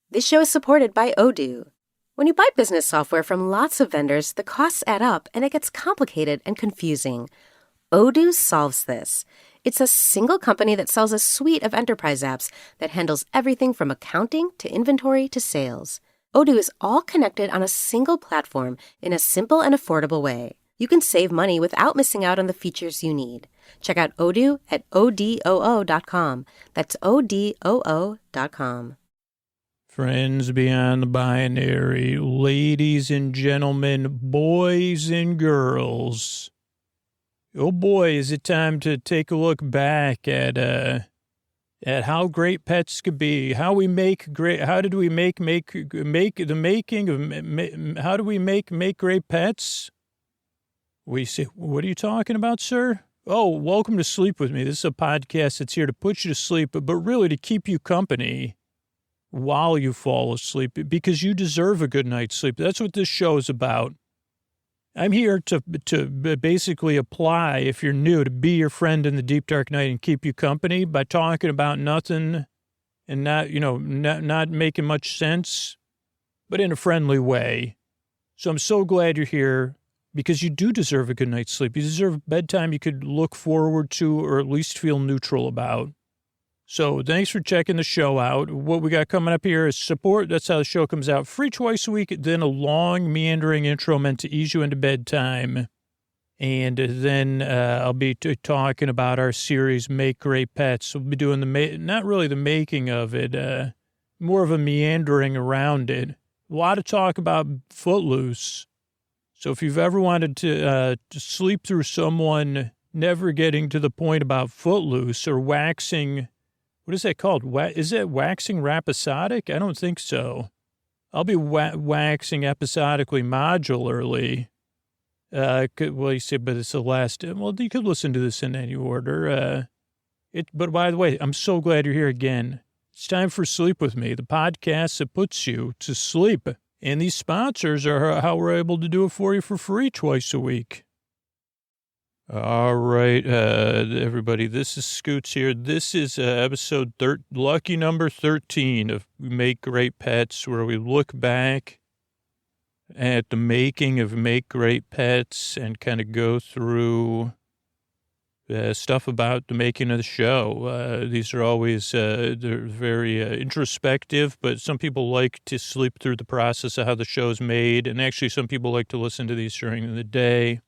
This show is supported by Odoo. When you buy business software from lots of vendors, the costs add up and it gets complicated and confusing. Odoo solves this. It's a single company that sells a suite of enterprise apps that handles everything from accounting to inventory to sales. Odoo is all connected on a single platform in a simple and affordable way. You can save money without missing out on the features you need. Check out Odoo at odoo.com. That's odoo.com. Friends beyond the binary, ladies and gentlemen, boys and girls. Oh boy, is it time to take a look back at how great pets could be, how do we make great pets? We say, what are you talking about, sir? Oh, welcome to Sleep With Me. This is a podcast that's here to put you to sleep, but really to keep you company while you fall asleep, because you deserve a good night's sleep. That's what this show is about. I'm here to basically apply, if you're new, to be your friend in the deep, dark night and keep you company by talking about nothing and not making much sense, but in a friendly way. So I'm so glad you're here, because you do deserve a good night's sleep. You deserve bedtime you could look forward to or at least feel neutral about. So thanks for checking the show out. What we got coming up here is support. That's how the show comes out. Free twice a week, then a long, meandering intro meant to ease you into bedtime. And then I'll be talking about our series, Make Great Pets. We'll be doing not really the making of it, more of a meandering around it. A lot of talk about Footloose. So if you've ever wanted to sleep through someone never getting to the point about Footloose or waxing, what is that called? Is it waxing rhapsodic? I don't think so. I'll be waxing episodically modularly. Well, you say, but it's the last. Well, you could listen to this in any order. But by the way, I'm so glad you're here again. It's time for Sleep With Me, the podcast that puts you to sleep. And these sponsors are how we're able to do it for you for free twice a week. All right, everybody, this is Scoots here. This is episode lucky number 13 of Make Great Pets, where we look back at the making of Make Great Pets and kind of go through stuff about the making of the show. These are always, they're very introspective, but some people like to sleep through the process of how the show's made. And actually, some people like to listen to these during the day.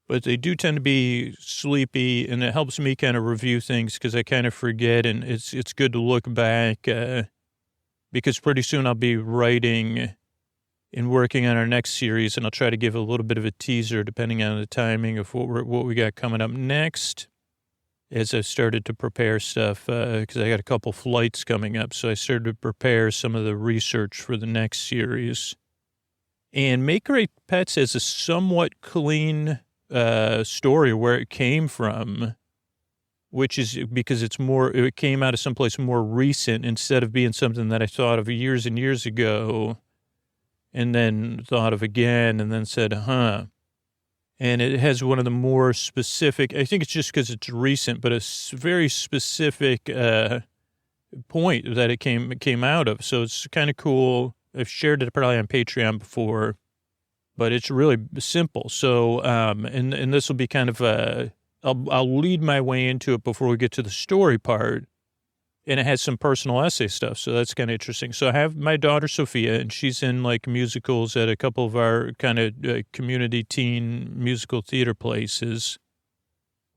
But they do tend to be sleepy, and it helps me kind of review things because I kind of forget, and it's good to look back because pretty soon I'll be writing and working on our next series, and I'll try to give a little bit of a teaser depending on the timing of what we got coming up next as I started to prepare stuff because I got a couple flights coming up, so I started to prepare some of the research for the next series. And Make Great Pets has a somewhat clean story where it came from, which is because it came out of someplace more recent instead of being something that I thought of years and years ago and then thought of again and then said, And it has one of the more specific, I think it's just because it's recent, but a very specific point that it came out of. So it's kind of cool. I've shared it probably on Patreon before. But it's really simple. So, and this will be kind of I'll lead my way into it before we get to the story part. And it has some personal essay stuff. So that's kind of interesting. So I have my daughter, Sophia, and she's in like musicals at a couple of our kind of community teen musical theater places,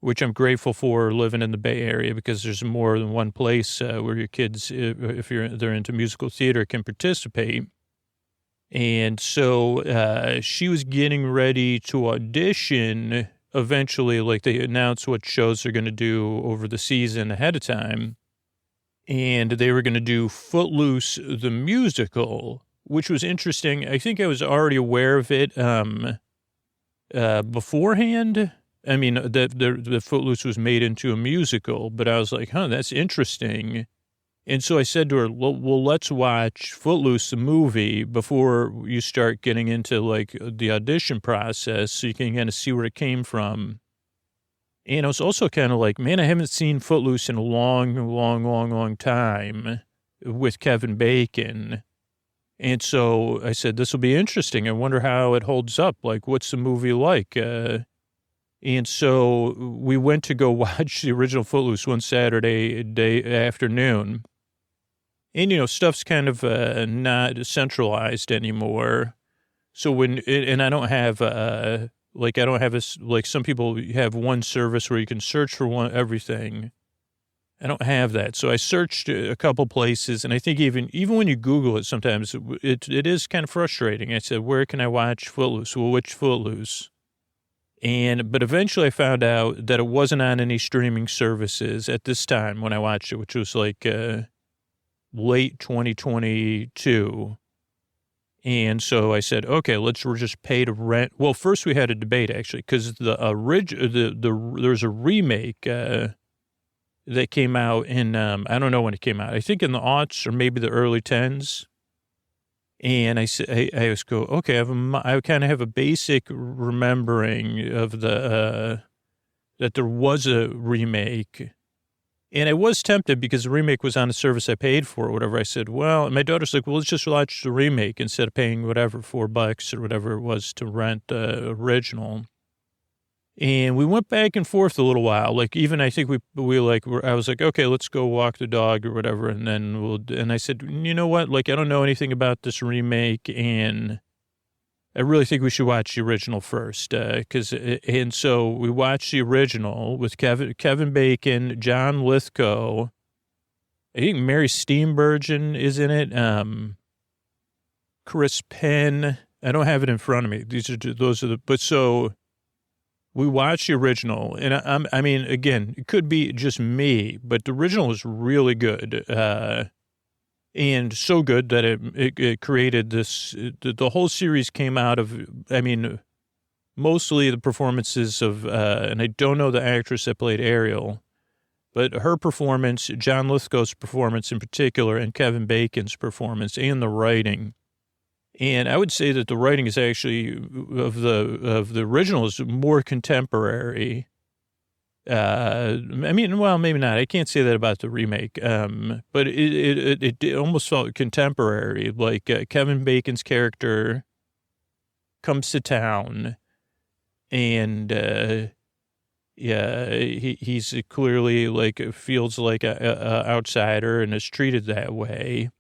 which I'm grateful for living in the Bay Area because there's more than one place where your kids, if they're into musical theater, can participate. And so she was getting ready to audition eventually, like they announced what shows they're going to do over the season ahead of time. And they were going to do Footloose, the musical, which was interesting. I think I was already aware of it beforehand. I mean, the Footloose was made into a musical, but I was like, that's interesting. And so I said to her, well, let's watch Footloose, the movie, before you start getting into, like, the audition process so you can kind of see where it came from. And I was also kind of like, man, I haven't seen Footloose in a long, long, long, long time. with Kevin Bacon. And so I said, this will be interesting. I wonder how it holds up. Like, what's the movie like? And so we went to go watch the original Footloose one Saturday afternoon. And, stuff's kind of not centralized anymore. So and I don't have, like some people have one service where you can search for everything. I don't have that. So I searched a couple places, and I think even when you Google it, sometimes it is kind of frustrating. I said, where can I watch Footloose? Well, which Footloose? But eventually I found out that it wasn't on any streaming services at this time when I watched it, which was like late 2022. And so I said, okay, let's just pay to rent. Well, first we had a debate, actually, because there's a remake that came out in, I don't know when it came out. I think in the aughts or maybe the early tens. And I said, I just go, okay, I kind of have a basic remembering of that there was a remake. And I was tempted because the remake was on a service I paid for or whatever. I said, well, and my daughter's like, well, let's just watch the remake instead of paying whatever, $4 or whatever it was to rent the original. And we went back and forth a little while. Like, even I think I was like, okay, let's go walk the dog or whatever. And then and I said, you know what? Like, I don't know anything about this remake. And I really think we should watch the original first. And so we watched the original with Kevin Bacon, John Lithgow. I think Mary Steenburgen is in it. Chris Penn. I don't have it in front of me. So we watched the original, and I mean, again, it could be just me, but the original is really good, and so good that it created this. The whole series came out of, I mean, mostly the performances of, and I don't know the actress that played Ariel, but her performance, John Lithgow's performance in particular, and Kevin Bacon's performance, and the writing. And I would say that the writing is actually of the original is more contemporary. I mean, well, maybe not. I can't say that about the remake. But it almost felt contemporary. Like Kevin Bacon's character comes to town, and he's clearly like feels like a outsider and is treated that way.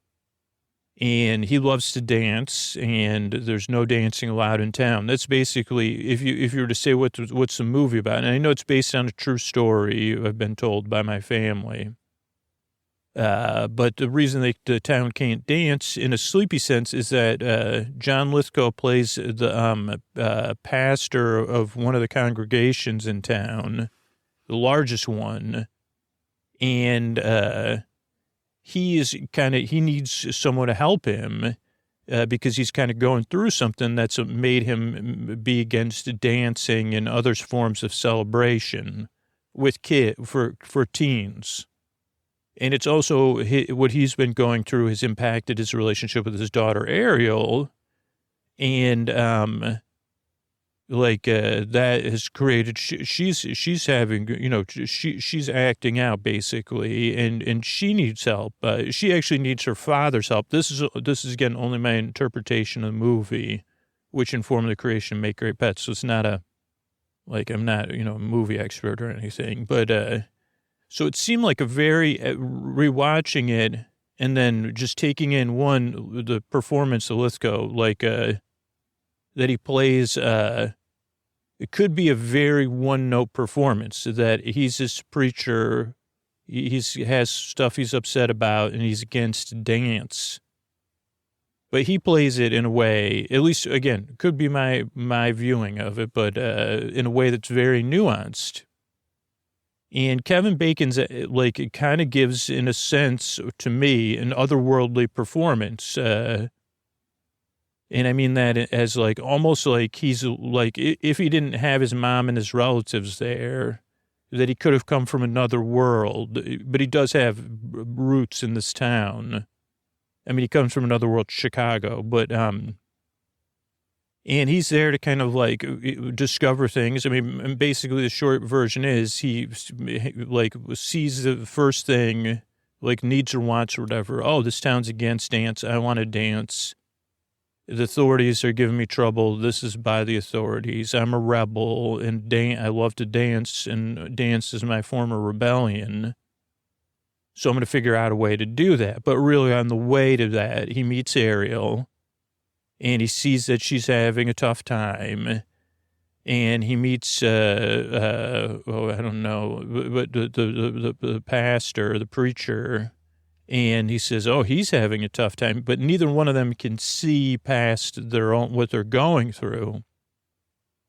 And he loves to dance, and there's no dancing allowed in town. That's basically, if you were to say what's the movie about, and I know it's based on a true story I've been told by my family. But the reason the town can't dance in a sleepy sense is that John Lithgow plays the pastor of one of the congregations in town, the largest one, and he needs someone to help him because he's kind of going through something that's made him be against dancing and other forms of celebration with for teens. And it's also what he's been going through has impacted his relationship with his daughter, Ariel. And that has created, she's having, she's acting out basically, and she needs help. She actually needs her father's help. This is again, only my interpretation of the movie, which informed the creation of Make Great Pets. So it's not I'm not, a movie expert or anything, but, so it seemed like a very, rewatching it and then just taking in the performance of Lithgow, that he plays, it could be a very one-note performance that he's this preacher, he has stuff he's upset about, and he's against dance. But he plays it in a way, at least, again, could be my viewing of it, but in a way that's very nuanced. And Kevin Bacon's, it kind of gives, in a sense, to me, an otherworldly performance, and I mean that as almost like he's if he didn't have his mom and his relatives there, that he could have come from another world, but he does have roots in this town. I mean, he comes from another world, Chicago, but, and he's there to kind of discover things. I mean, basically the short version is he sees the first thing like needs or wants or whatever. Oh, this town's against dance. I want to dance. The authorities are giving me trouble. This is by the authorities. I'm a rebel and I love to dance, and dance is my form of rebellion. So I'm going to figure out a way to do that. But really on the way to that, he meets Ariel and he sees that she's having a tough time. And he meets, I don't know, but the pastor, the preacher, and he says, oh, he's having a tough time. But neither one of them can see past their own, what they're going through.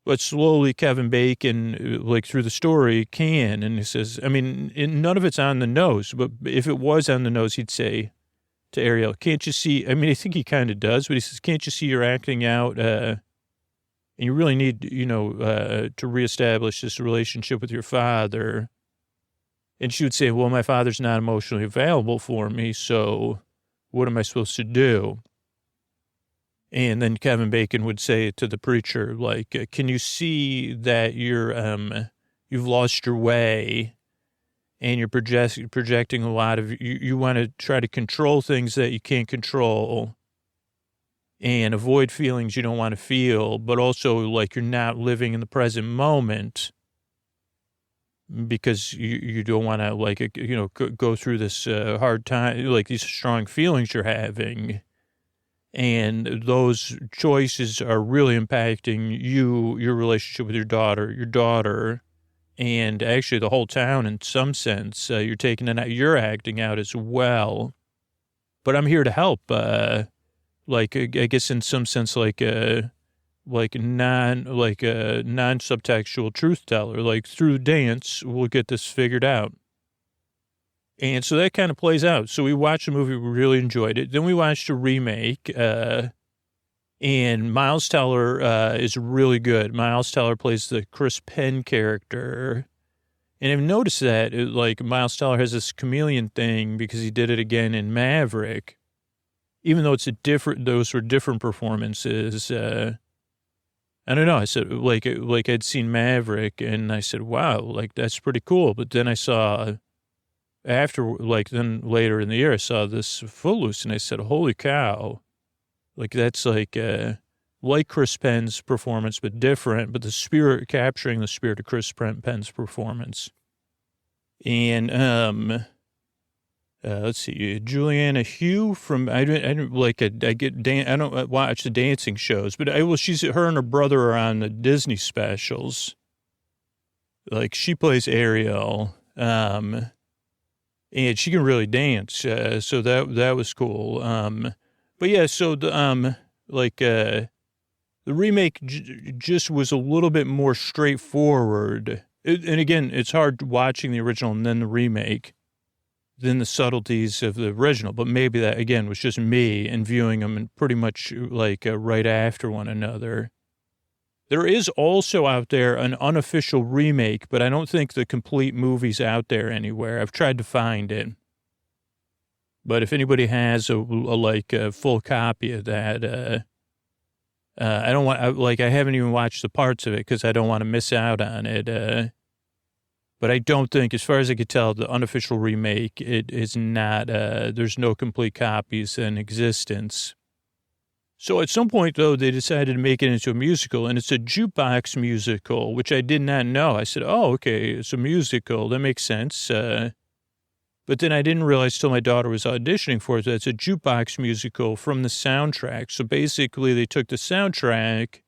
But slowly Kevin Bacon, like through the story, can. And he says, I mean, none of it's on the nose. But if it was on the nose, he'd say to Ariel, can't you see? I mean, I think he kind of does. But he says, can't you see you're acting out? And you really need, to reestablish this relationship with your father. And she would say, well, my father's not emotionally available for me, so what am I supposed to do? And then Kevin Bacon would say to the preacher, like, can you see that you've lost your way and you're projecting a lot of, you want to try to control things that you can't control and avoid feelings you don't want to feel, but also like you're not living in the present moment because you don't want to like, go through this hard time, like these strong feelings you're having. And those choices are really impacting your relationship with your daughter, and actually the whole town in some sense. You're taking it out, you're acting out as well. But I'm here to help. Like, I guess in some sense, like a non-subtextual truth teller, like through dance, we'll get this figured out. And so that kind of plays out. So we watched the movie, we really enjoyed it. Then we watched a remake, and Miles Teller is really good. Miles Teller plays the Chris Penn character. And I've noticed that, like, Miles Teller has this chameleon thing because he did it again in Maverick. Even though those were different performances. I don't know. I said, like I'd seen Maverick, and I said, wow, like, that's pretty cool. But then I saw... then later in the year, I saw this Footloose, and I said, holy cow. Like, that's like Chris Penn's performance, but different, but capturing the spirit of Chris Penn's performance. And, let's see, Juliana Hugh I don't watch the dancing shows, but her and her brother are on the Disney specials. Like, she plays Ariel, and she can really dance, so that was cool. But yeah, so the remake just was a little bit more straightforward. And again, it's hard watching the original and then the remake than the subtleties of the original. But maybe that again was just me and viewing them pretty much like right after one another. There is also out there an unofficial remake, but I don't think the complete movie's out there anywhere. I've tried to find it. But if anybody has a full copy of that, I don't want, I haven't even watched the parts of it because I don't want to miss out on it. But I don't think, as far as I could tell, the unofficial remake, it is not, there's no complete copies in existence. So at some point, though, they decided to make it into a musical, and it's a jukebox musical, which I did not know. I said, oh, okay, it's a musical. That makes sense. But then I didn't realize till my daughter was auditioning for it that it's a jukebox musical from the soundtrack. So basically, they took the soundtrack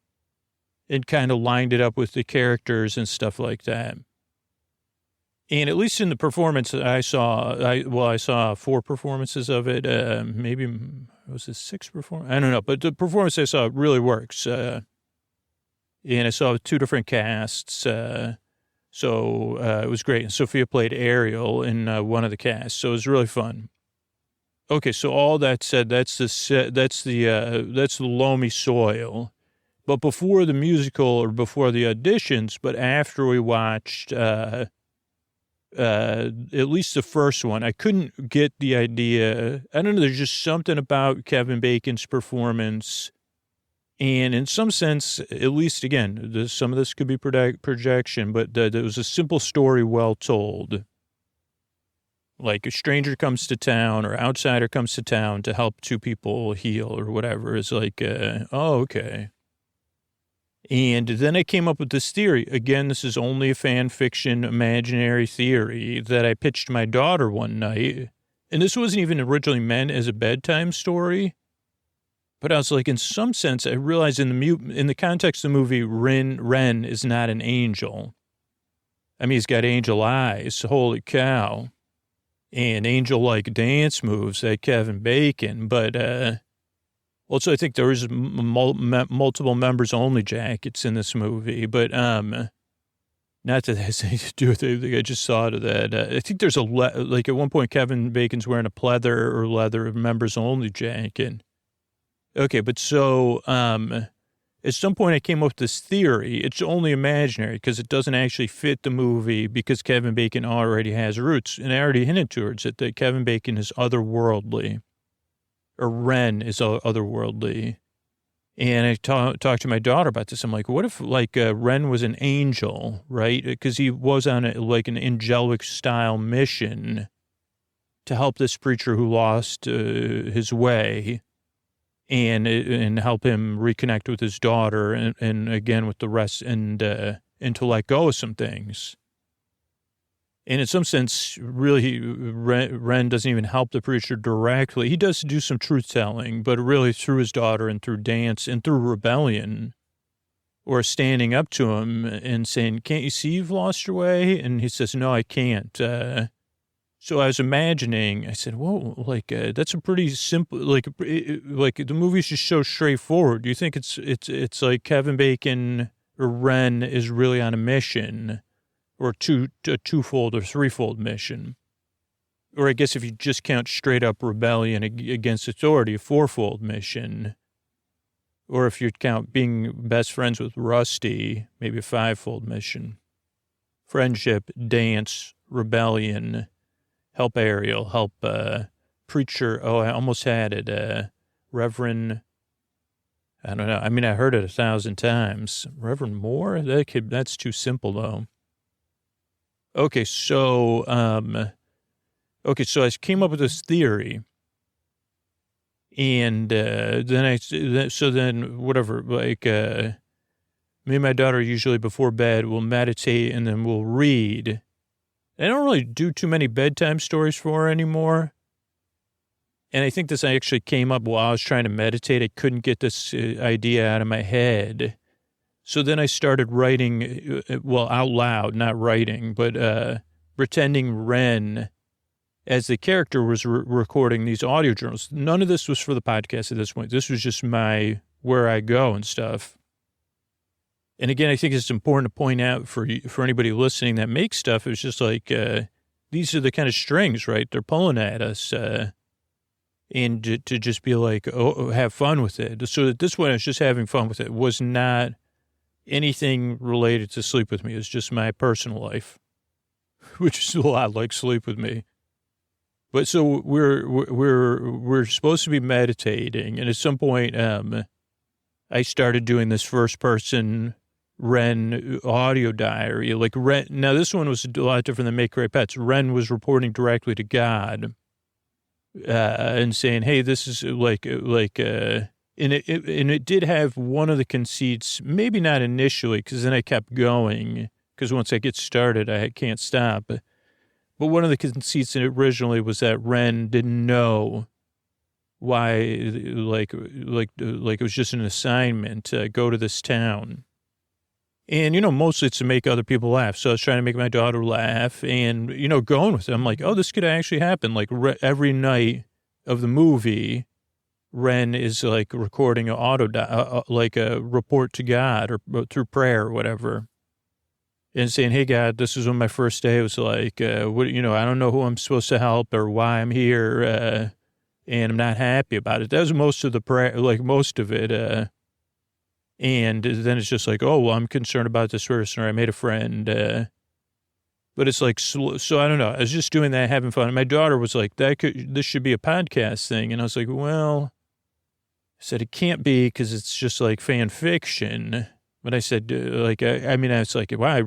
and kind of lined it up with the characters and stuff like that. And at least in the performance that I saw 4 performances of it. Maybe was it 6 performances? I don't know, but the performance I saw really works. And I saw 2 different casts, so it was great. And Sophia played Ariel in one of the casts, so it was really fun. Okay, so all that said, that's the loamy soil. But before the musical or before the auditions, but after we watched. At least the first one, I couldn't get the idea. I don't know. There's just something about Kevin Bacon's performance. And in some sense, at least again, some of this could be projection, but there was a simple story well told. Like a stranger comes to town or outsider comes to town to help two people heal or whatever. It's like, oh, okay. And then I came up with this theory. Again, this is only a fan fiction, imaginary theory that I pitched my daughter one night. And this wasn't even originally meant as a bedtime story. But I was like, in some sense, I realized in the context of the movie, Ren is not an angel. I mean, he's got angel eyes. Holy cow. And angel-like dance moves like Kevin Bacon. But also, I think there is multiple members-only jackets in this movie. But not that it has anything to do with anything. I just thought of that. I think there's like at one point, Kevin Bacon's wearing a pleather or leather members-only jacket. Okay, but so at some point I came up with this theory. It's only imaginary because it doesn't actually fit the movie because Kevin Bacon already has roots. And I already hinted towards it that Kevin Bacon is otherworldly, or Ren is otherworldly. And I talked to my daughter about this. I'm like, what if like Ren was an angel, right? Because he was on like an angelic style mission to help this preacher who lost his way. And help him reconnect with his daughter and again with the rest and to let go of some things. And in some sense, really, Ren doesn't even help the preacher directly. He does do some truth telling, but really through his daughter and through dance and through rebellion, or standing up to him and saying, "Can't you see you've lost your way?" And he says, "No, I can't." So I was imagining, I said, whoa, like, that's a pretty simple, like the movie's just so straightforward. Do you think it's like Kevin Bacon or Ren is really on a mission, or a twofold or threefold mission? Or I guess if you just count straight up rebellion against authority, a fourfold mission. Or if you count being best friends with Rusty, maybe a fivefold mission. Friendship, dance, rebellion, help Ariel, help preacher. Oh, I almost had it. Reverend, I don't know. I mean, I heard it 1,000 times. Reverend Moore? That's too simple, though. Okay, so I came up with this theory. And then whatever, like, me and my daughter usually before bed will meditate and then we'll read. I don't really do too many bedtime stories for her anymore. And I think this actually came up while I was trying to meditate. I couldn't get this idea out of my head. So then I started writing, out loud, not writing, but pretending Ren, as the character, was recording these audio journals. None of this was for the podcast at this point. This was just where I go and stuff. And again, I think it's important to point out for anybody listening that makes stuff, it's just like, these are the kind of strings, right? They're pulling at us, and to just be like, oh, have fun with it. So at this point, I was just having fun with it. It was not anything related to Sleep With Me. It was just my personal life, which is a lot like Sleep With Me. But so we're supposed to be meditating, and at some point, I started doing this first person Ren audio diary. Like Ren, now this one was a lot different than Make Great Pets. Ren was reporting directly to God, and saying, "Hey, this is and it did have one of the conceits, maybe not initially, because then I kept going, because once I get started, I can't stop. But one of the conceits originally was that Ren didn't know why, like it was just an assignment to go to this town. And, mostly it's to make other people laugh. So I was trying to make my daughter laugh and, going with it. I'm like, oh, this could actually happen. Like every night of the movie, Ren is like recording like a report to God or through prayer or whatever. And saying, hey, God, this is when my first day was like, I don't know who I'm supposed to help or why I'm here. And I'm not happy about it. That was most of the prayer, like most of it. And then it's just like, oh, well, I'm concerned about this person, or I made a friend. But it's like, so I don't know. I was just doing that, having fun. And my daughter was like, this should be a podcast thing. And I was like, well, I said, it can't be because it's just like fan fiction. But I said, I mean, I was like, wow, I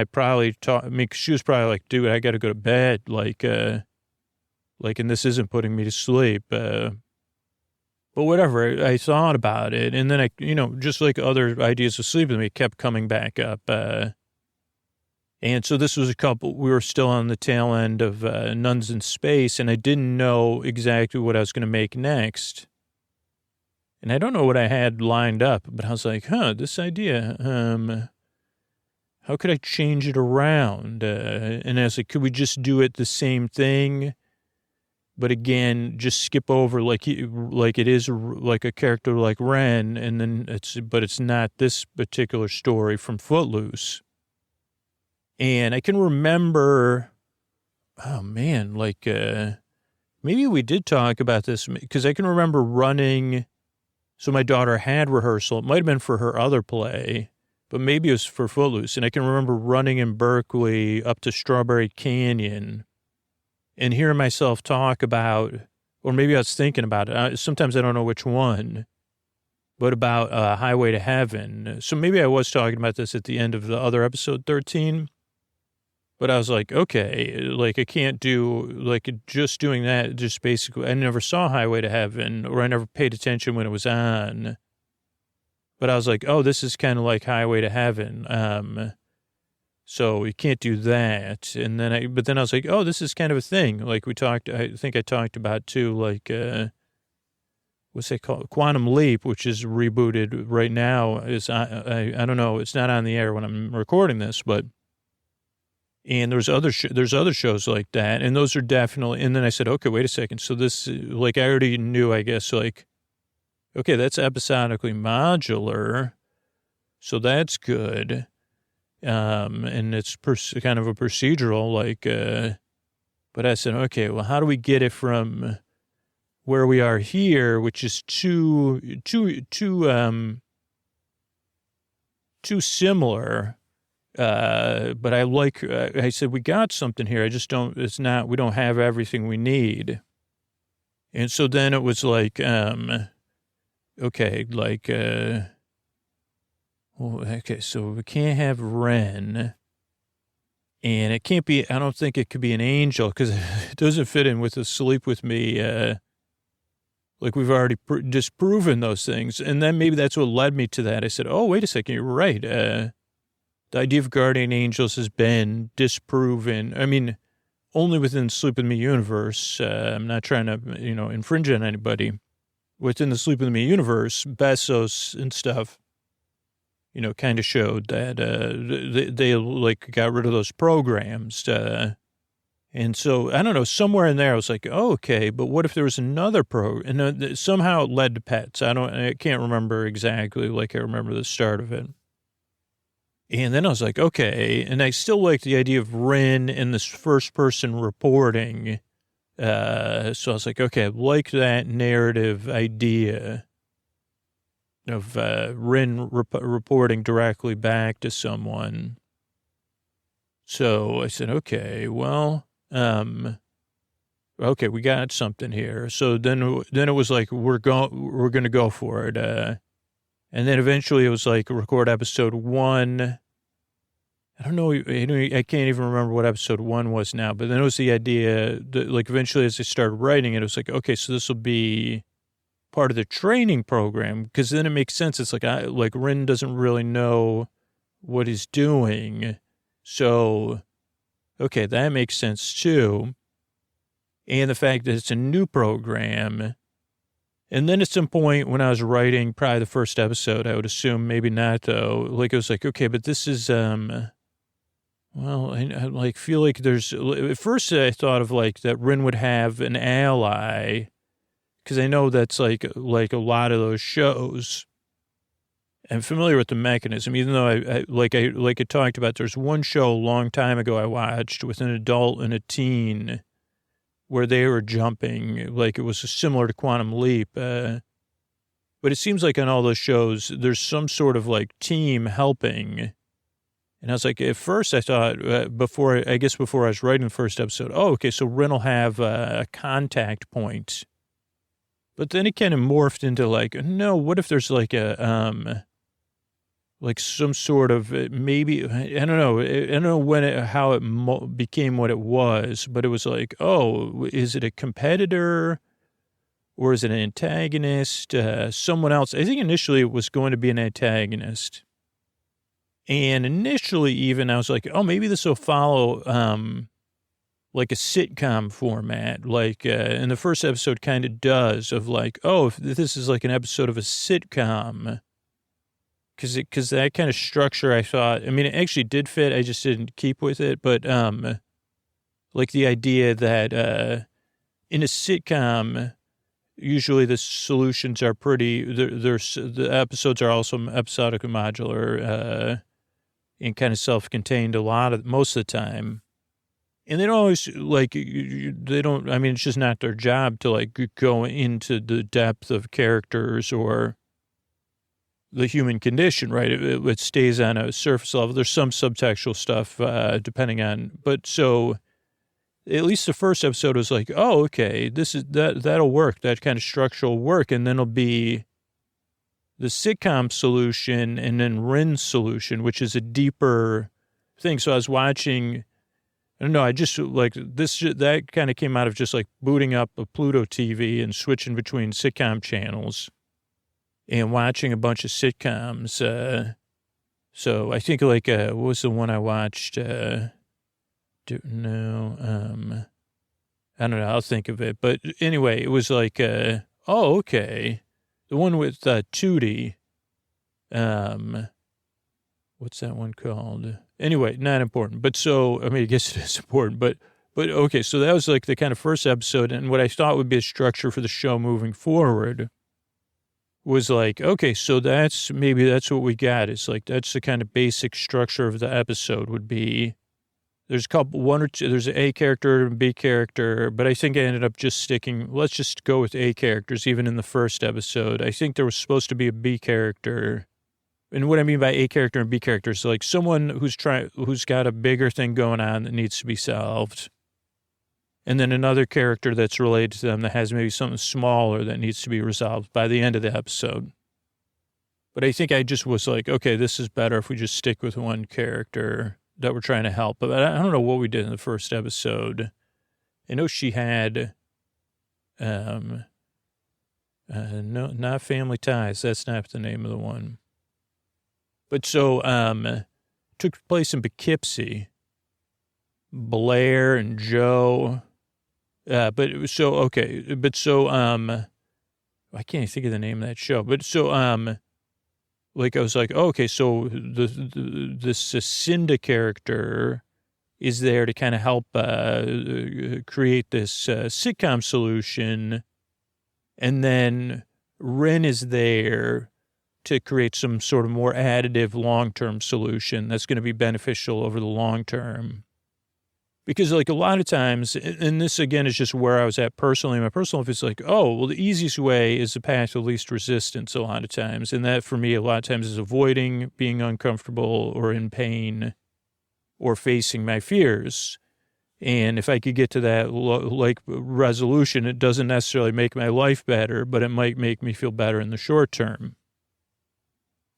probably taught, I mean, 'cause she was probably like, dude, I got to go to bed. And this isn't putting me to sleep. But whatever, I thought about it. And then just like other ideas of sleep with me, it kept coming back up. And so this was we were still on the tail end of Nuns in Space, and I didn't know exactly what I was going to make next. And I don't know what I had lined up, but I was like, this idea, how could I change it around? And I was like, could we just do it the same thing? But again, just skip over like it is like a character like Ren, and then it's not this particular story from Footloose. And I can remember, oh man, maybe we did talk about this because I can remember running. So my daughter had rehearsal. It might have been for her other play, but maybe it was for Footloose. And I can remember running in Berkeley up to Strawberry Canyon and hearing myself talk about, or maybe I was thinking about it. Sometimes I don't know which one, but about Highway to Heaven. So maybe I was talking about this at the end of the other episode 13. But I was like, okay, I can't do, just doing that, just basically, I never saw Highway to Heaven, or I never paid attention when it was on. But I was like, oh, this is kind of like Highway to Heaven. So you can't do that. And then but then I was like, oh, this is kind of a thing. Like I think I talked about too, what's it called? Quantum Leap, which is rebooted right now. I don't know, it's not on the air when I'm recording this, but. And there's other shows like that, and those are definitely. And then I said, okay, wait a second. So this, I already knew, I guess, okay, that's episodically modular, so that's good. And it's kind of a procedural, But I said, okay, well, how do we get it from where we are here, which is too similar. But I said, we got something here. we don't have everything we need. And so then it was okay, so we can't have Ren, and it can't be, I don't think it could be an angel because it doesn't fit in with the Sleep With Me. We've already disproven those things. And then maybe that's what led me to that. I said, oh, wait a second, you're right. The idea of guardian angels has been disproven. I mean, only within the Sleep With Me universe. I'm not trying to, infringe on anybody. Within the Sleep With Me universe, Bezos and stuff, kind of showed that they got rid of those programs. And so, I don't know, somewhere in there I was like, oh, okay, but what if there was another program? And somehow it led to pets. I can't remember exactly, I remember the start of it. And then I was like, okay. And I still like the idea of Rin and this first person reporting. So I was like, okay, I like that narrative idea of Rin reporting directly back to someone. So I said, okay, well, okay, we got something here. So then it was like, we're going to go for it. And then eventually it was record episode 1. I don't know. I can't even remember what episode 1 was now, but then it was the idea that eventually as I started writing it, it was okay, so this will be part of the training program. Cause then it makes sense. It's Rin doesn't really know what he's doing. So, okay, that makes sense too. And the fact that it's a new program. And then at some point when I was writing probably the first episode, I would assume maybe not though. It was okay, but this is, well, I feel like there's, at first I thought of that Rin would have an ally. Cause I know that's like a lot of those shows. I'm familiar with the mechanism, even though I talked about, there's one show a long time ago I watched with an adult and a teen where they were jumping, it was similar to Quantum Leap. But it seems like on all those shows, there's some sort of team helping. And I was at first I thought, before I was writing the first episode, oh, okay, so Rin will have a contact point. But then it kind of morphed into no, what if there's like some sort of maybe, I don't know. I don't know how it became what it was, but it was like, oh, is it a competitor or is it an antagonist? Someone else. I think initially it was going to be an antagonist. And initially even I was like, oh, maybe this will follow, like a sitcom format, like, and the first episode kind of does of like, oh, if this is like an episode of a sitcom. Cause that kind of structure, I thought, I mean, it actually did fit. I just didn't keep with it. But, like the idea that, in a sitcom, usually the solutions are pretty, the episodes are also episodic and modular, and kind of self-contained most of the time. And they don't always, like, they don't, I mean, it's just not their job to, like, go into the depth of characters or the human condition, right? It stays on a surface level. There's some subtextual stuff, depending on, but so at least the first episode was like, oh, okay, that'll work. That kind of structure will work. And then it'll be the sitcom solution and then Rin's solution, which is a deeper thing. So I was watching, I don't know, I just like this, that kind of came out of just like booting up a Pluto TV and switching between sitcom channels and watching a bunch of sitcoms. So I think like, what was the one I watched? I don't know, I'll think of it. But anyway, it was like, oh, okay. The one with Tootie, what's that one called? Anyway, not important. But so, I mean, I guess it is important, but okay. So that was like the kind of first episode. And what I thought would be a structure for the show moving forward was like, okay, so maybe that's what we got. It's like, that's the kind of basic structure of the episode would be. There's one or two, there's an A character and B character, but I think I ended up just let's just go with A characters, even in the first episode. I think there was supposed to be a B character. And what I mean by A character and B character is like someone who's got a bigger thing going on that needs to be solved. And then another character that's related to them that has maybe something smaller that needs to be resolved by the end of the episode. But I think I just was like, okay, this is better if we just stick with one character that we're trying to help. But I don't know what we did in the first episode. I know she had, no, not Family Ties. That's not the name of the one. But so, took place in Poughkeepsie. Blair and Joe. But it was so, okay. But so, I can't even think of the name of that show. But so, like I was like, oh, okay, so this Cinda character is there to kind of help create this sitcom solution, and then Rin is there to create some sort of more additive long-term solution that's going to be beneficial over the long term. Because like a lot of times, and this again is just where I was at personally, my personal life is like, oh, well, the easiest way is the path of least resistance a lot of times. And that for me, a lot of times is avoiding being uncomfortable or in pain or facing my fears. And if I could get to that like resolution, it doesn't necessarily make my life better, but it might make me feel better in the short term.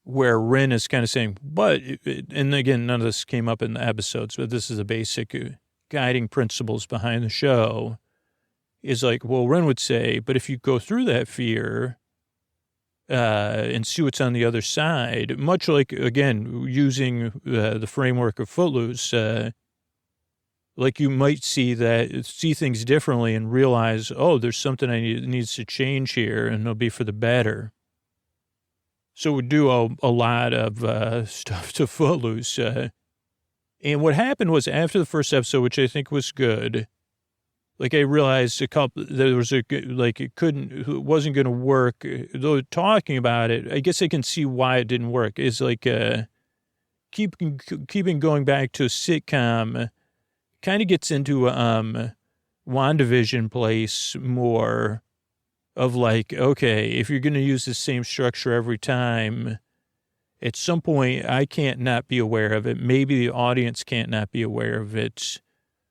Where Rin is kind of saying, but, and again, none of this came up in the episodes, but this is a basic guiding principles behind the show, is like, well, Ren would say, but if you go through that fear and see what's on the other side, much like, again, using the framework of Footloose, like you might see things differently and realize, oh, there's something needs to change here, and it'll be for the better. So we do a lot of stuff to Footloose. And what happened was after the first episode, which I think was good, like I realized it wasn't going to work. Though talking about it, I guess I can see why it didn't work. Is like keeping going back to a sitcom kind of gets into WandaVision place more of like, okay, if you're going to use the same structure every time, at some point I can't not be aware of it. Maybe the audience can't not be aware of it.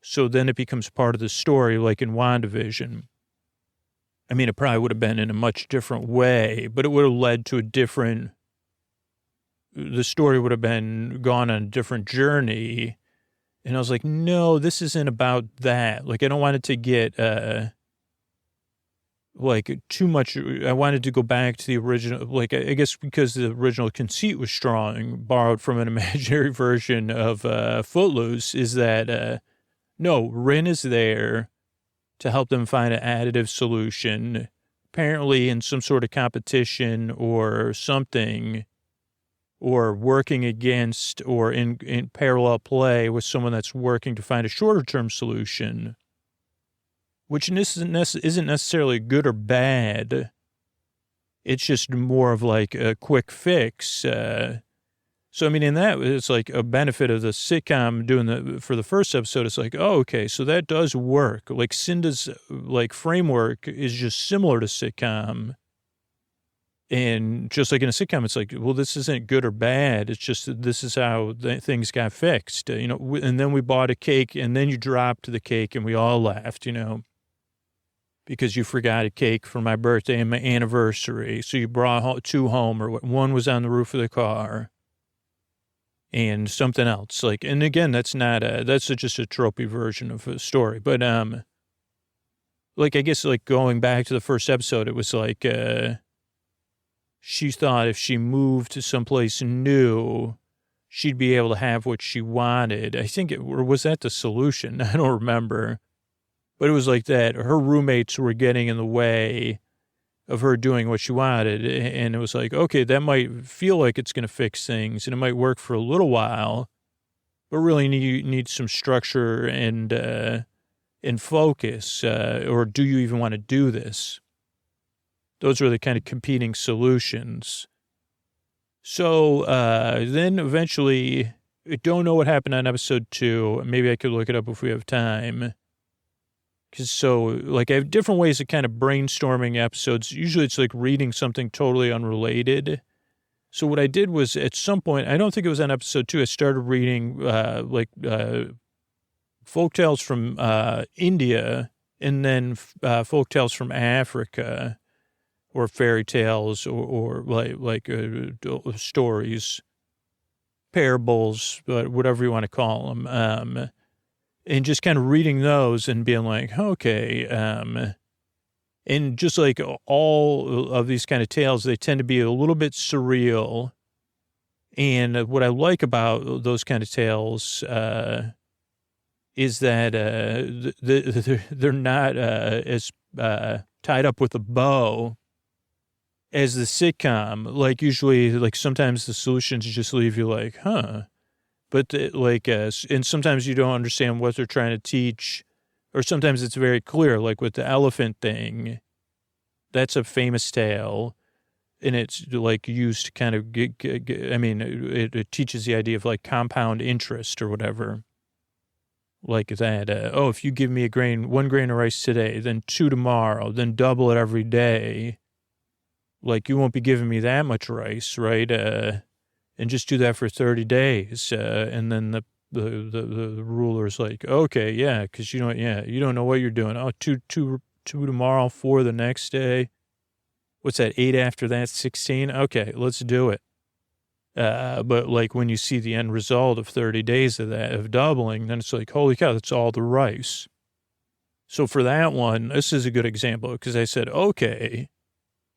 So then it becomes part of the story, like in WandaVision. I mean, it probably would have been in a much different way, but it would have led to a different the story would have been gone on a different journey. And I was like, no, this isn't about that. Like, I don't want it to get, like, too much. I wanted to go back to the original, like, I guess because the original conceit was strong, borrowed from an imaginary version of Footloose, is that, no, Rin is there to help them find an additive solution, apparently in some sort of competition or something, or working against or in parallel play with someone that's working to find a shorter term solution, which isn't necessarily good or bad. It's just more of like a quick fix. So, I mean, in that, it's like a benefit of the sitcom doing for the first episode. It's like, oh, okay, so that does work. Like Cinda's like framework is just similar to sitcom. And just like in a sitcom, it's like, well, this isn't good or bad. It's just that this is how things got fixed, and then we bought a cake and then you dropped the cake and we all laughed, because you forgot a cake for my birthday and my anniversary. So you brought two home, or one was on the roof of the car. And something else, like, and again, that's just a tropey version of a story. But, like, I guess, like, going back to the first episode, it was like, she thought if she moved to someplace new, she'd be able to have what she wanted. I think or was that the solution? I don't remember. But it was like that. Her roommates were getting in the way of her doing what she wanted. And it was like, okay, that might feel like it's going to fix things and it might work for a little while, but really need some structure and focus. Or do you even want to do this? Those were the kind of competing solutions. So then eventually, I don't know what happened on episode 2. Maybe I could look it up if we have time. Like, I have different ways of kind of brainstorming episodes. Usually it's like reading something totally unrelated. So what I did was at some point, I don't think it was on episode 2, I started reading folktales from India and then folktales from Africa, or fairy tales or stories, parables, whatever you want to call them. And just kind of reading those and being like, okay, and just like all of these kind of tales, they tend to be a little bit surreal. And what I like about those kind of tales is that they're not as tied up with a bow as the sitcom. Like usually, like sometimes the solutions just leave you like, huh. But and sometimes you don't understand what they're trying to teach, or sometimes it's very clear, like with the elephant thing. That's a famous tale, and it's like used to kind of it teaches the idea of like compound interest or whatever. Like that, if you give me one grain of rice today, then 2 tomorrow, then double it every day. Like you won't be giving me that much rice, right? And just do that for 30 days. And then the ruler's like, okay, yeah, because you don't know what you're doing. Oh, two tomorrow, 4 the next day. What's that, 8 after that, 16? Okay, let's do it. But like when you see the end result of 30 days of that, of doubling, then it's like, holy cow, that's all the rice. So for that one, this is a good example because I said, okay,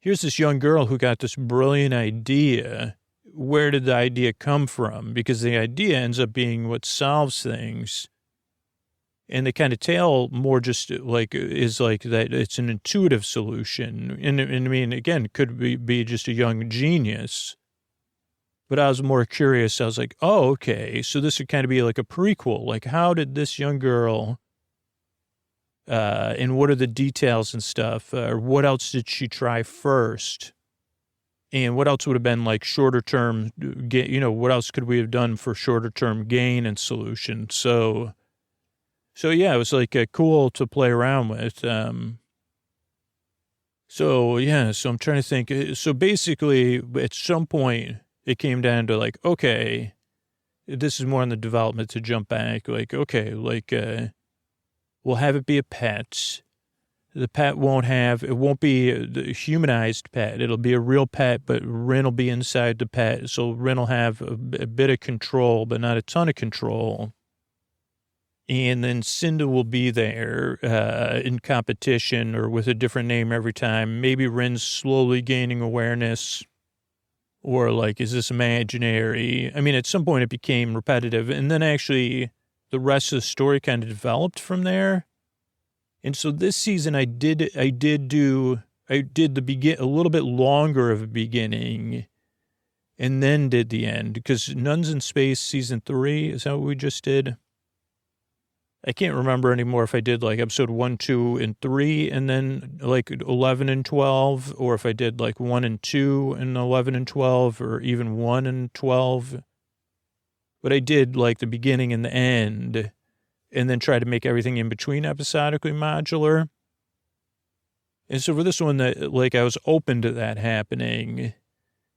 here's this young girl who got this brilliant idea. Where did the idea come from? Because the idea ends up being what solves things. And the kind of tale more just like is like that it's an intuitive solution. And I mean, again, could be just a young genius. But I was more curious. I was like, oh, okay. So this would kind of be like a prequel. Like, how did this young girl, and what are the details and stuff? Or what else did she try first? And what else would have been like shorter term, what else could we have done for shorter term gain and solution? So yeah, it was like cool to play around with. So I'm trying to think. So basically at some point it came down to like, okay, this is more on the development to jump back. Like, okay, like, we'll have it be a pet. The pet it won't be the humanized pet. It'll be a real pet, but Rin will be inside the pet. So Rin will have a bit of control, but not a ton of control. And then Cinda will be there in competition or with a different name every time. Maybe Rin's slowly gaining awareness, or like, is this imaginary? I mean, at some point it became repetitive, and then actually the rest of the story kind of developed from there. And so this season I did a little bit longer of a beginning and then did the end, because Nuns in Space season 3, is that what we just did? I can't remember anymore if I did like episode 1, 2, and 3 and then like 11 and 12, or if I did like 1 and 2 and 11 and 12, or even 1 and 12. But I did like the beginning and the end, and then try to make everything in between episodically modular. And so for this one, that like I was open to that happening.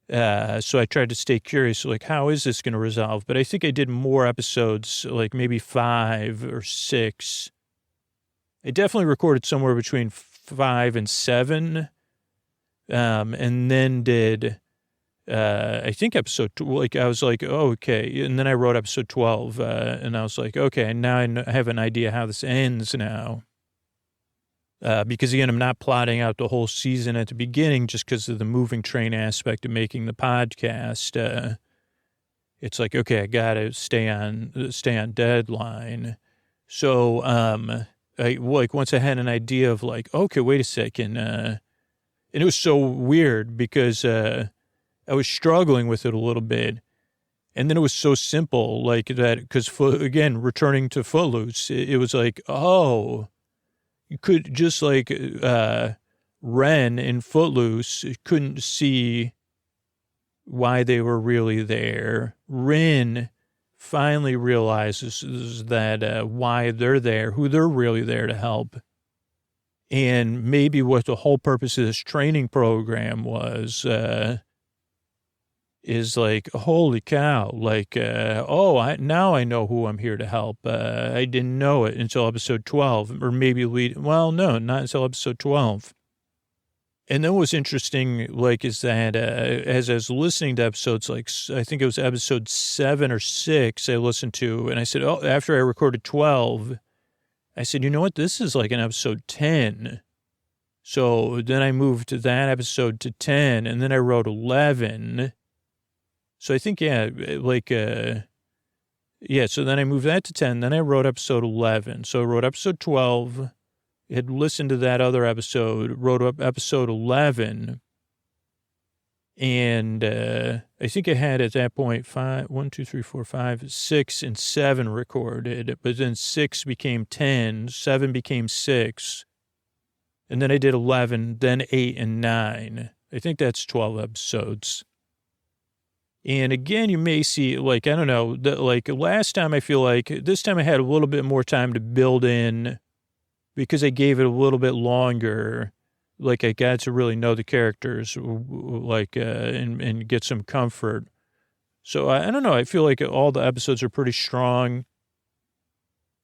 So I tried to stay curious, like, how is this going to resolve? But I think I did more episodes, like maybe 5 or 6. I definitely recorded somewhere between 5 and 7. And then did, I think episode, like, I was like, oh, okay. And then I wrote episode 12, and I was like, okay, now I have an idea how this ends now. Because again, I'm not plotting out the whole season at the beginning just because of the moving train aspect of making the podcast. It's like, okay, I gotta stay on deadline. So, I like once I had an idea of like, okay, wait a second, and it was so weird because I was struggling with it a little bit, and then it was so simple, like that, because again, returning to Footloose, it was like, oh. You could just like Ren in Footloose couldn't see why they were really there. Rin finally realizes that why they're there, who they're really there to help. And maybe what the whole purpose of this training program was is like, holy cow, like, now I know who I'm here to help. I didn't know it until episode 12, or maybe not until episode 12. And then what's interesting, like, is that as I was listening to episodes, like, I think it was episode 7 or 6 I listened to, and I said, after I recorded 12, I said, you know what, this is like an episode 10. So then I moved that episode to 10, and then I wrote 11. So I think, so then I moved that to 10. Then I wrote episode 11. So I wrote episode 12, had listened to that other episode, wrote up episode 11. And I think I had at that point 6 and 7 recorded. But then 6 became 10, 7 became 6. And then I did 11, then 8 and 9. I think that's 12 episodes. And again, you may see, like, I don't know, like last time I feel like this time I had a little bit more time to build in because I gave it a little bit longer. Like I got to really know the characters, like, and get some comfort. So I don't know. I feel like all the episodes are pretty strong.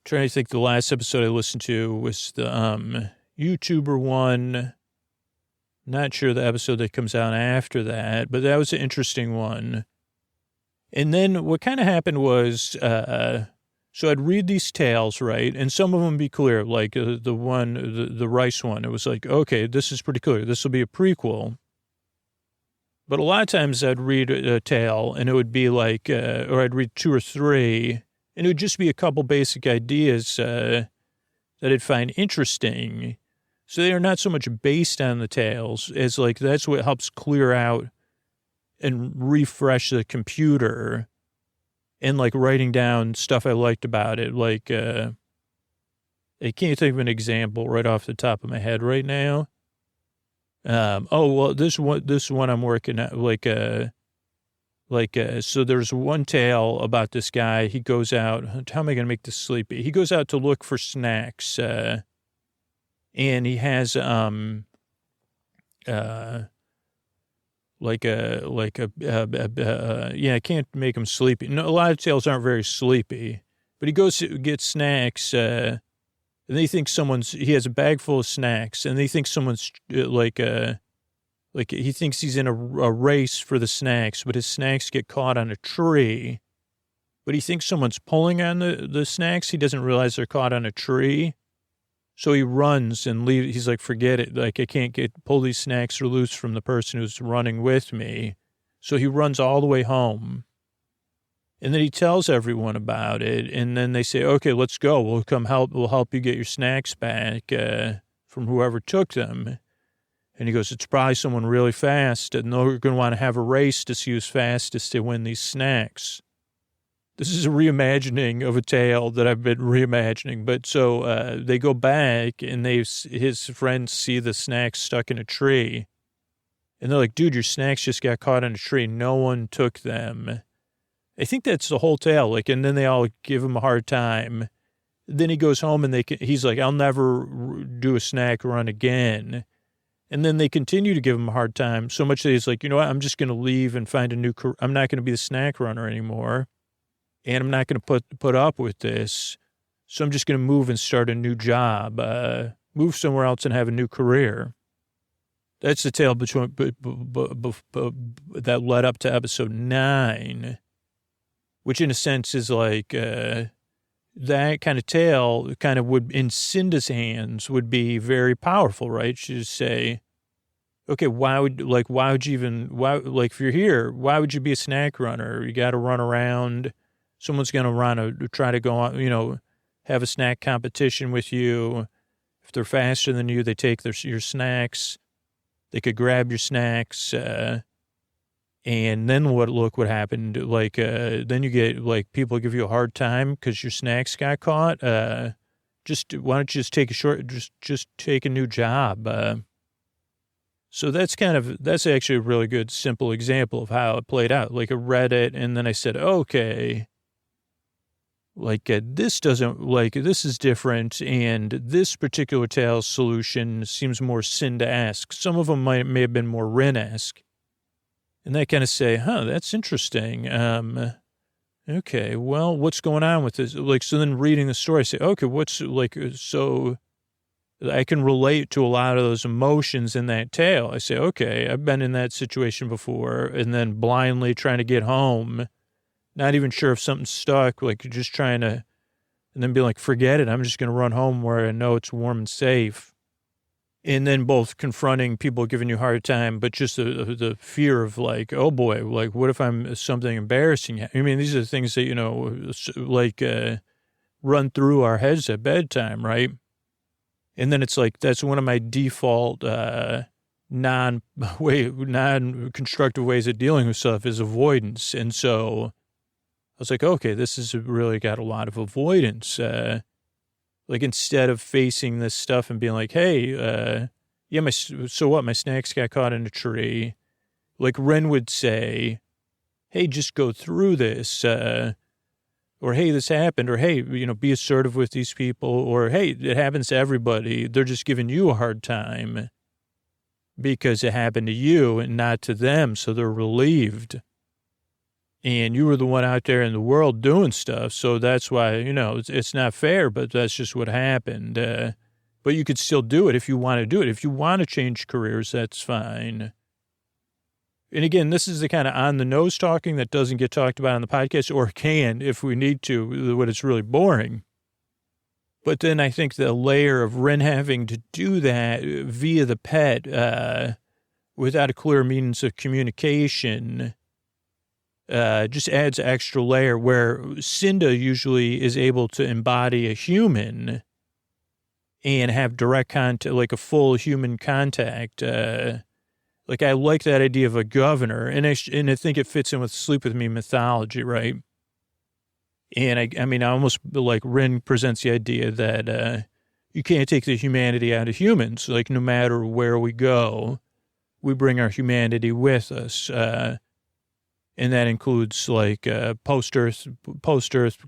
Trying to think, the last episode I listened to was the YouTuber one. Not sure the episode that comes out after that, but that was an interesting one. And then what kind of happened was, so I'd read these tales, right? And some of them be clear, like the rice one. It was like, okay, this is pretty clear. This will be a prequel. But a lot of times I'd read a tale and it would be like, or I'd read 2 or 3, and it would just be a couple basic ideas that I'd find interesting. So they are not so much based on the tales as like, that's what helps clear out and refresh the computer, and like writing down stuff I liked about it. Like, I can't think of an example right off the top of my head right now. This one I'm working at, so there's one tale about this guy. He goes out, how am I going to make this sleepy? He goes out to look for snacks, and he has, I can't make him sleepy. No, a lot of tales aren't very sleepy, but he goes to get snacks, and they think he has a bag full of snacks, and they think someone's like he thinks he's in a race for the snacks, but his snacks get caught on a tree. But he thinks someone's pulling on the snacks. He doesn't realize they're caught on a tree. So he runs and leaves. He's like, forget it. Like, I can't pull these snacks loose from the person who's running with me. So he runs all the way home. And then he tells everyone about it. And then they say, okay, let's go. We'll help you get your snacks back from whoever took them. And he goes, it's probably someone really fast. And they're going to want to have a race to see who's fastest to win these snacks. This is a reimagining of a tale that I've been reimagining. But so they go back and his friends see the snacks stuck in a tree. And they're like, dude, your snacks just got caught in a tree. No one took them. I think that's the whole tale. Like, and then they all give him a hard time. Then he goes home and he's like, I'll never do a snack run again. And then they continue to give him a hard time so much that he's like, you know what? I'm just going to leave and find a new career. I'm not going to be the snack runner anymore. And I'm not going to put up with this. So I'm just going to move and start a new job, move somewhere else and have a new career. That's the tale that led up to episode 9, which in a sense is like that kind of tale kind of would, in Cinda's hands, would be very powerful, right? She'd just say, okay, why would you even, if you're here, why would you be a snack runner? You got to run around. Someone's going to try to go on, have a snack competition with you. If they're faster than you, they take your snacks. They could grab your snacks. And then look what happened. Then you get, people give you a hard time because your snacks got caught. Why don't you just take just take a new job? So that's actually a really good, simple example of how it played out. Like, I read it and then I said, okay, this is different. And this particular tale's solution seems more Cinda-esque. Some of them may have been more Rin-esque. And they kind of say, that's interesting. Okay, well, what's going on with this? So then reading the story, I say, okay, so I can relate to a lot of those emotions in that tale. I say, okay, I've been in that situation before, and then blindly trying to get home, not even sure if something's stuck, just trying to, and then be like, forget it, I'm just going to run home where I know it's warm and safe. And then both confronting people giving you a hard time, but just the fear of oh boy, what if I'm something embarrassing? I mean, these are the things that, run through our heads at bedtime, right? And then it's that's one of my default non-constructive ways of dealing with stuff is avoidance. And so I was like, okay, this has really got a lot of avoidance. Instead of facing this stuff and being like, hey, so what? My snacks got caught in a tree. Ren would say, hey, just go through this. Or, hey, this happened. Or, hey, be assertive with these people. Or, hey, it happens to everybody. They're just giving you a hard time because it happened to you and not to them. So they're relieved. And you were the one out there in the world doing stuff. So that's why, it's not fair, but that's just what happened. But you could still do it if you want to do it. If you want to change careers, that's fine. And again, this is the kind of on-the-nose talking that doesn't get talked about on the podcast, or can if we need to, when it's really boring. But then I think the layer of Ren having to do that via the pet without a clear means of communication just adds extra layer where Cinda usually is able to embody a human and have direct contact, a full human contact. I like that idea of a governor, and I think it fits in with Sleep With Me mythology, right? And I almost Rin presents the idea that you can't take the humanity out of humans. No matter where we go, we bring our humanity with us. And that includes post-Earth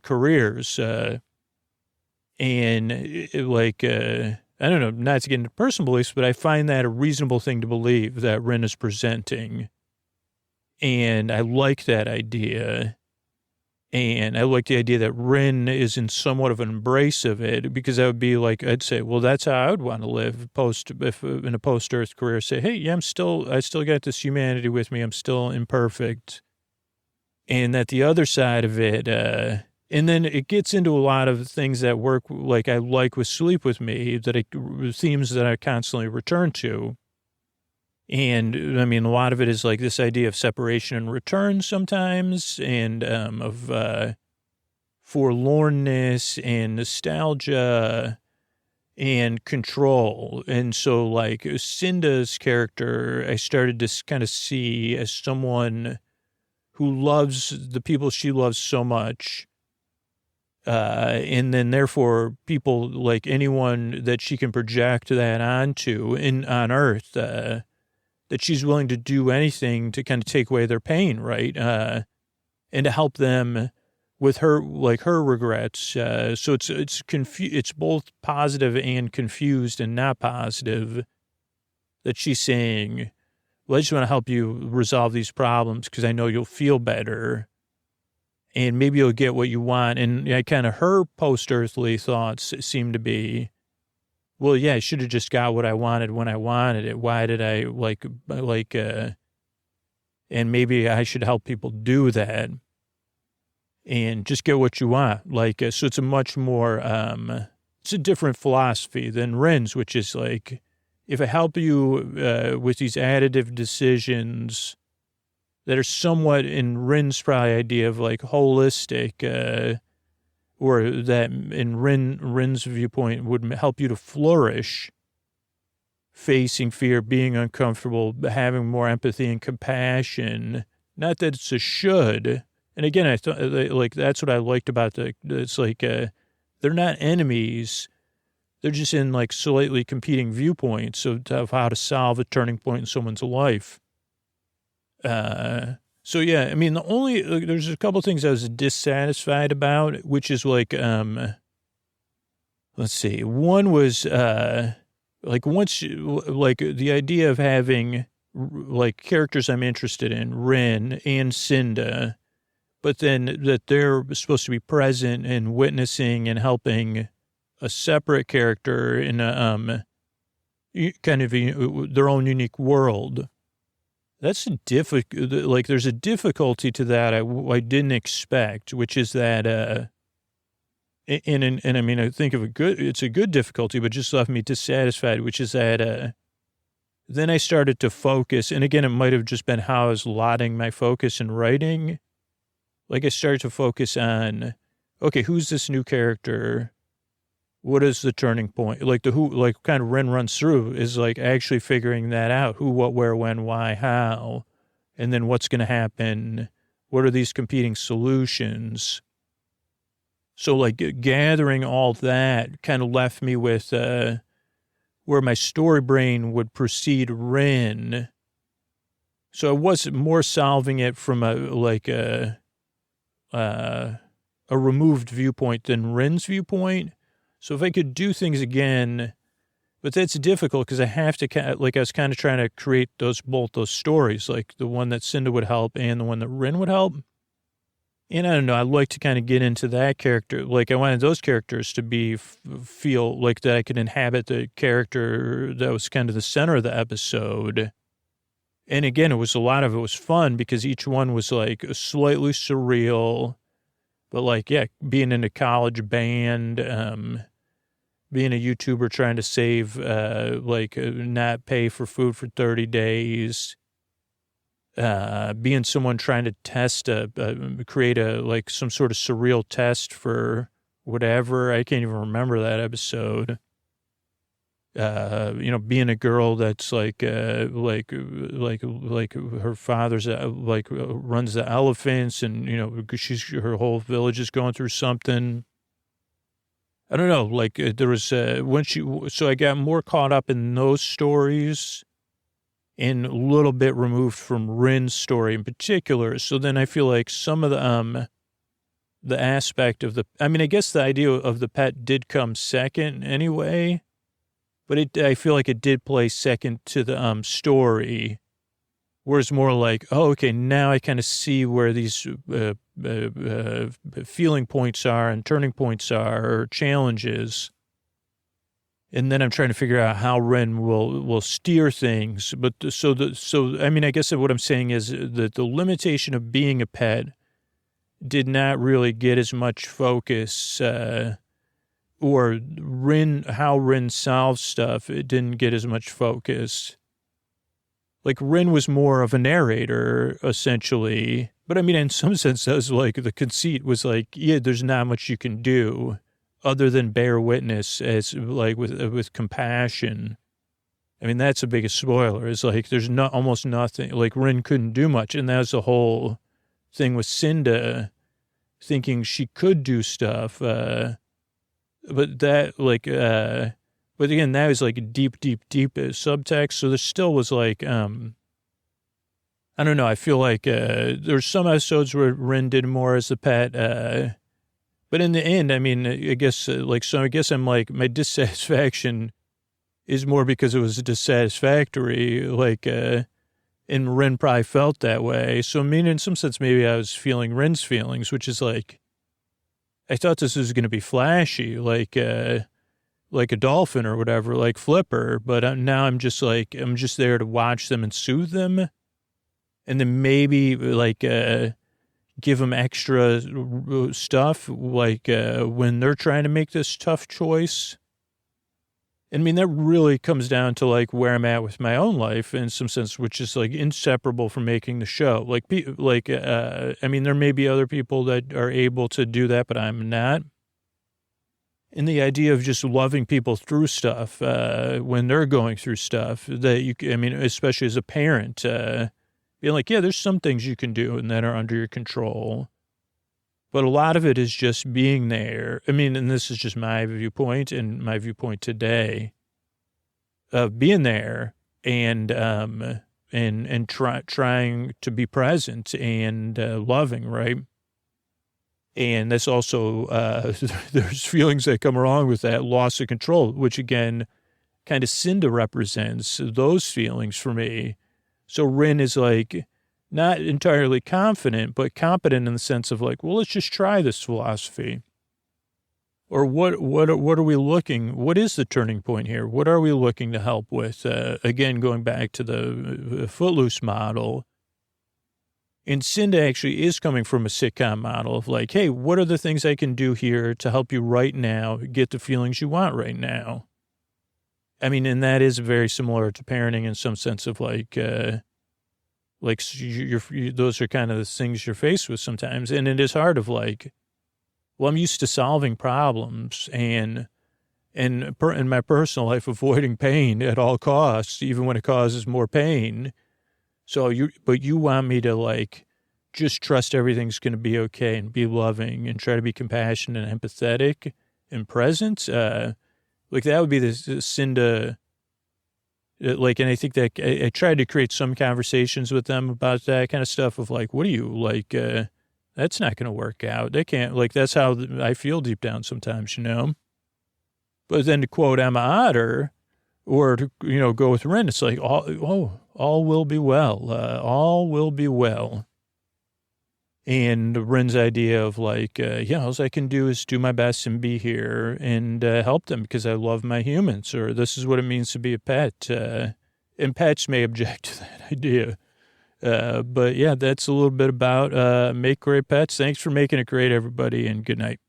careers. I don't know, not to get into personal beliefs, but I find that a reasonable thing to believe that Rin is presenting. And I like that idea. And I like the idea that Rin is in somewhat of an embrace of it, because that would be like, I'd say, well, that's how I would want to live if in a post-Earth career. Say, hey, yeah, I still got this humanity with me. I'm still imperfect. And that the other side of it, and then it gets into a lot of things that work, like I like with Sleep With Me, themes that I constantly return to. And I mean, a lot of it is like this idea of separation and return sometimes, and of forlornness and nostalgia and control. And so, like, Cinda's character, I started to kind of see as someone who loves the people she loves so much. And then therefore people, like anyone that she can project that onto on Earth, that she's willing to do anything to kind of take away their pain, right? And to help them with her regrets. So it's both positive and confused and not positive, that she's saying, well, I just want to help you resolve these problems because I know you'll feel better and maybe you'll get what you want. And kind of her post-earthly thoughts seem to be, well, yeah, I should have just got what I wanted when I wanted it. Why did I and maybe I should help people do that and just get what you want. So it's a much more, it's a different philosophy than Ren's, which is like, if I help you with these additive decisions that are somewhat in Ren's probably idea of like holistic, or that in Ren's viewpoint would help you to flourish, facing fear, being uncomfortable, having more empathy and compassion. Not that it's a should. And again, I thought like that's what I liked about it's like they're not enemies. They're just in like slightly competing viewpoints of how to solve a turning point in someone's life. So yeah, I mean, there's a couple of things I was dissatisfied about, which is like, let's see. One was, like the idea of having like characters I'm interested in, Rin and Cinda, but then that they're supposed to be present and witnessing and helping a separate character in a, kind of their own unique world. That's there's a difficulty to that I didn't expect, which is that, and I mean, I think it's a good difficulty, but just left me dissatisfied, which is that, then I started to focus, and again, it might have just been how I was lotting my focus in writing. Like I started to focus on, okay, who's this new character? What is the turning point? Like kind of Ren runs through is like actually figuring that out. Who, what, where, when, why, how, and then what's going to happen? What are these competing solutions? So like gathering all that kind of left me with, where my story brain would precede Ren. So I was more solving it from a removed viewpoint than Ren's viewpoint. So if I could do things again, but that's difficult because I have to, I was kind of trying to create both those stories, like the one that Cinda would help and the one that Rin would help. And I don't know, I'd like to kind of get into that character. Like I wanted those characters to feel like that I could inhabit the character that was kind of the center of the episode. And again, a lot of it was fun because each one was like slightly surreal, but like, yeah, being in a college band, being a YouTuber trying to save, not pay for food for 30 days, being someone trying to create some sort of surreal test for whatever. I can't even remember that episode. Being a girl that's like her father's runs the elephants and, her whole village is going through something. I don't know, there was, so I got more caught up in those stories and a little bit removed from Rin's story in particular. So then I feel like some of the aspect of I guess the idea of the pet did come second anyway, but I feel like it did play second to the, story. Whereas more like, oh, okay, now I kind of see where these feeling points are and turning points are, or challenges. And then I'm trying to figure out how Ren will steer things. But I mean, I guess what I'm saying is that the limitation of being a pet did not really get as much focus, or how Ren solves stuff. It didn't get as much focus. Like Ren was more of a narrator, essentially. But I mean, in some sense, that was like the conceit was like, yeah, there's not much you can do other than bear witness as like with compassion. I mean, that's the biggest spoiler. Is like there's almost nothing. Like Ren couldn't do much, and that was the whole thing with Cinda thinking she could do stuff. But that but again, that was like deep subtext. So there still was like, I don't know. I feel like there's some episodes where Ren did more as a pet. But in the end, I mean, I guess I'm like, my dissatisfaction is more because it was dissatisfactory. Like, and Ren probably felt that way. So I mean, in some sense, maybe I was feeling Ren's feelings, which is like, I thought this was going to be flashy, like a dolphin or whatever, like Flipper. But now I'm just there to watch them and soothe them. And then maybe like give them extra stuff, like when they're trying to make this tough choice. I mean, that really comes down to like where I'm at with my own life in some sense, which is like inseparable from making the show. I mean, there may be other people that are able to do that, but I'm not. And the idea of just loving people through stuff when they're going through stuff that I mean, especially as a parent, being like, yeah, there's some things you can do and that are under your control. But a lot of it is just being there. I mean, and this is just my viewpoint and my viewpoint today of being there and trying to be present and loving, right? And that's also, there's feelings that come along with that loss of control, which again, kind of Cinda represents those feelings for me. So Ren is like, not entirely confident, but competent in the sense of like, well, let's just try this philosophy. Or what are we what is the turning point here? What are we looking to help with? Again, going back to the Footloose model. And Cinda actually is coming from a sitcom model of like, hey, what are the things I can do here to help you right now get the feelings you want right now? I mean, and that is very similar to parenting in some sense of like those are kind of the things you're faced with sometimes. And it is hard of like, well, I'm used to solving problems and in my personal life, avoiding pain at all costs, even when it causes more pain. So but you want me to like, just trust everything's going to be okay and be loving and try to be compassionate and empathetic and present. Like that would be the Cinda. Like, and I think that I tried to create some conversations with them about that kind of stuff of like, what do you like, that's not going to work out. They can't, like, that's how I feel deep down sometimes, you know? But then to quote Emma Otter or to, go with Ren, it's like, all will be well. All will be well. And Ren's idea of like, all I can do is do my best and be here and help them because I love my humans, or this is what it means to be a pet. And pets may object to that idea. But yeah, that's a little bit about Make Great Pets. Thanks for making it great, everybody, and good night.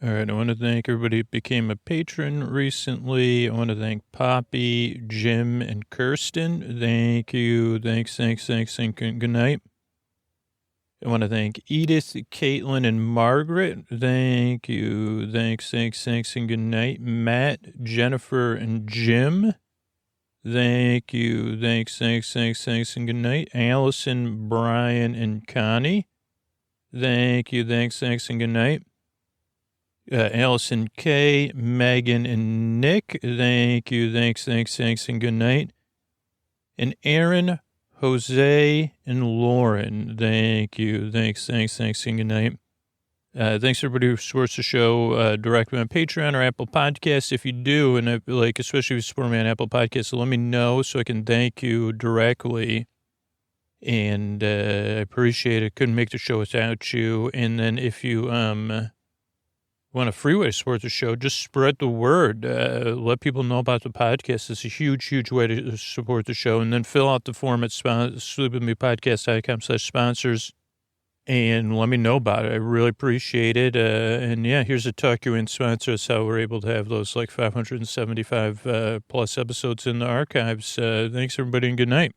All right, I want to thank everybody who became a patron recently. I want to thank Poppy, Jim, and Kirsten. Thank you. Thanks, and good night. I want to thank Edith, Caitlin, and Margaret. Thank you. Thanks, and good night. Matt, Jennifer, and Jim. Thank you. Thanks, and good night. Allison, Brian, and Connie. Thank you. Thanks, and good night. Allison K, Megan, and Nick. Thank you. Thanks, and good night. And Aaron, Jose, and Lauren. Thank you. Thanks, and good night. Thanks everybody who supports the show directly on Patreon or Apple Podcasts. If you do, and especially if you support me on Apple Podcasts, let me know so I can thank you directly. And I appreciate it. Couldn't make the show without you. And then if you want a free way to support the show, just spread the word. Let people know about the podcast. It's a huge, huge way to support the show. And then fill out the form at sleepwithmepodcast.com/sponsors and let me know about it. I really appreciate it. And yeah, here's a Tuck You In sponsor. That's how we're able to have those like 575 plus episodes in the archives. Thanks, everybody, and good night.